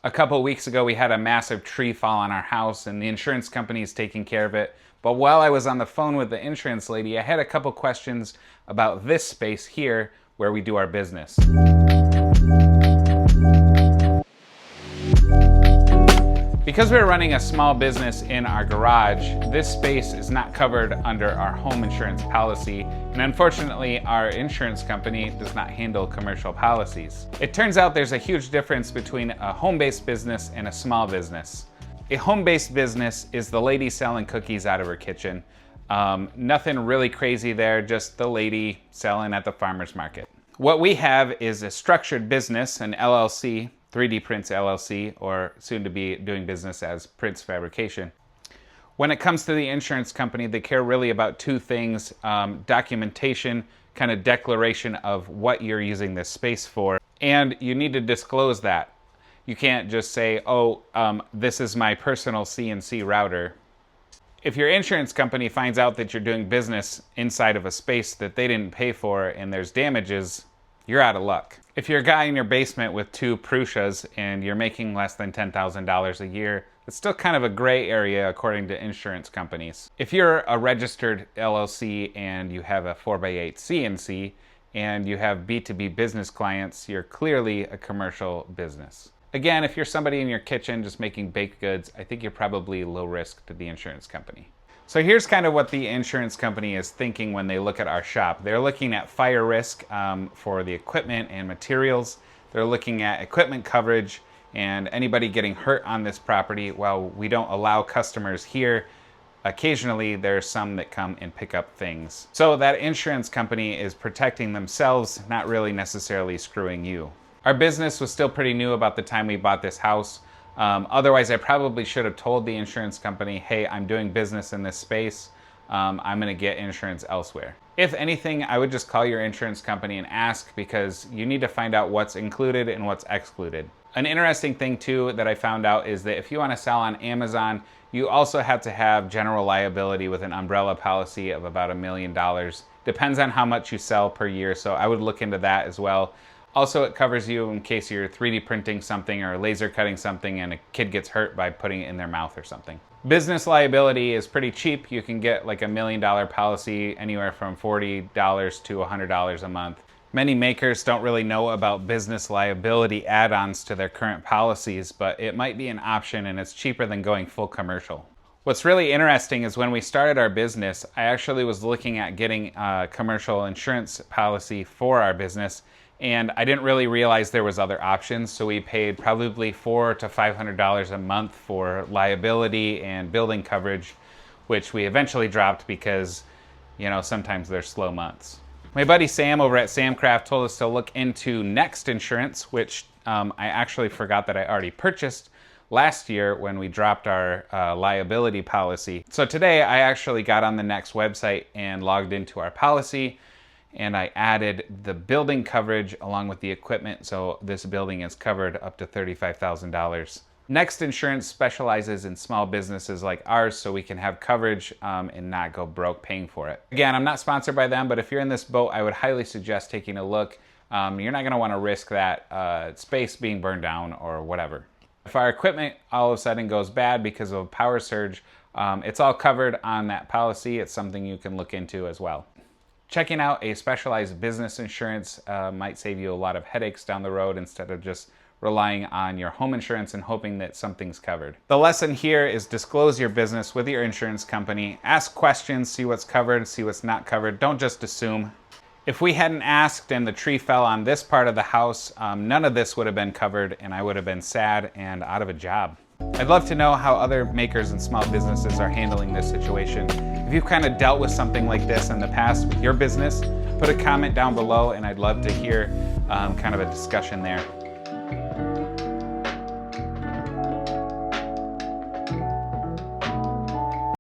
A couple weeks ago, we had a massive tree fall on our house and the insurance company is taking care of it. But while I was on the phone with the insurance lady, I had a couple questions about this space here where we do our business. Because we're running a small business in our garage, this space is not covered under our home insurance policy, and unfortunately, our insurance company does not handle commercial policies. It turns out there's a huge difference between a home-based business and a small business. A home-based business is the lady selling cookies out of her kitchen. Nothing really crazy there, just the lady selling at the farmer's market. What we have is a structured business, an LLC, 3D Prints LLC, or soon to be doing business as Prints Fabrication. When it comes to the insurance company, they care really about two things: documentation, kind of declaration of what you're using this space for, and you need to disclose that. You can't just say, oh, this is my personal CNC router. If your insurance company finds out that you're doing business inside of a space that they didn't pay for and there's damages, you're out of luck. If you're a guy in your basement with two Prussias and you're making less than $10,000 a year, it's still kind of a gray area according to insurance companies. If you're a registered LLC and you have a 4x8 CNC and you have B2B business clients, you're clearly a commercial business. Again, if you're somebody in your kitchen just making baked goods, I think you're probably low risk to the insurance company. So here's kind of what the insurance company is thinking when they look at our shop. They're looking at fire risk for the equipment and materials. They're looking at equipment coverage and anybody getting hurt on this property. While we don't allow customers here, occasionally there's some that come and pick up things. So that insurance company is protecting themselves, not really necessarily screwing you. Our business was still pretty new about the time we bought this house. Otherwise, I probably should have told the insurance company, hey, I'm doing business in this space. I'm going to get insurance elsewhere. If anything, I would just call your insurance company and ask, because you need to find out what's included and what's excluded. An interesting thing too that I found out is that if you want to sell on Amazon, you also have to have general liability with an umbrella policy of about $1 million. Depends on how much you sell per year, so I would look into that as well. Also, it covers you in case you're 3D printing something or laser cutting something and a kid gets hurt by putting it in their mouth or something. Business liability is pretty cheap. You can get like $1 million policy anywhere from $40 to $100 a month. Many makers don't really know about business liability add-ons to their current policies, but it might be an option and it's cheaper than going full commercial. What's really interesting is when we started our business, I actually was looking at getting a commercial insurance policy for our business, and I didn't really realize there was other options, so we paid probably $400 to $500 a month for liability and building coverage, which we eventually dropped because, you know, sometimes there's slow months. My buddy Sam over at Samcraft told us to look into Next Insurance, which I actually forgot that I already purchased last year when we dropped our liability policy. So today I actually got on the Next website and logged into our policy, and I added the building coverage along with the equipment, so this building is covered up to $35,000. Next Insurance specializes in small businesses like ours, so we can have coverage and not go broke paying for it. Again, I'm not sponsored by them, but if you're in this boat, I would highly suggest taking a look. You're not going to want to risk that space being burned down or whatever. If our equipment all of a sudden goes bad because of a power surge, it's all covered on that policy. It's something you can look into as well. Checking out a specialized business insurance might save you a lot of headaches down the road instead of just relying on your home insurance and hoping that something's covered. The lesson here is disclose your business with your insurance company. Ask questions, see what's covered, see what's not covered. Don't just assume. If we hadn't asked and the tree fell on this part of the house, none of this would have been covered and I would have been sad and out of a job. I'd love to know how other makers and small businesses are handling this situation. If you've kind of dealt with something like this in the past with your business, put a comment down below and I'd love to hear kind of a discussion there.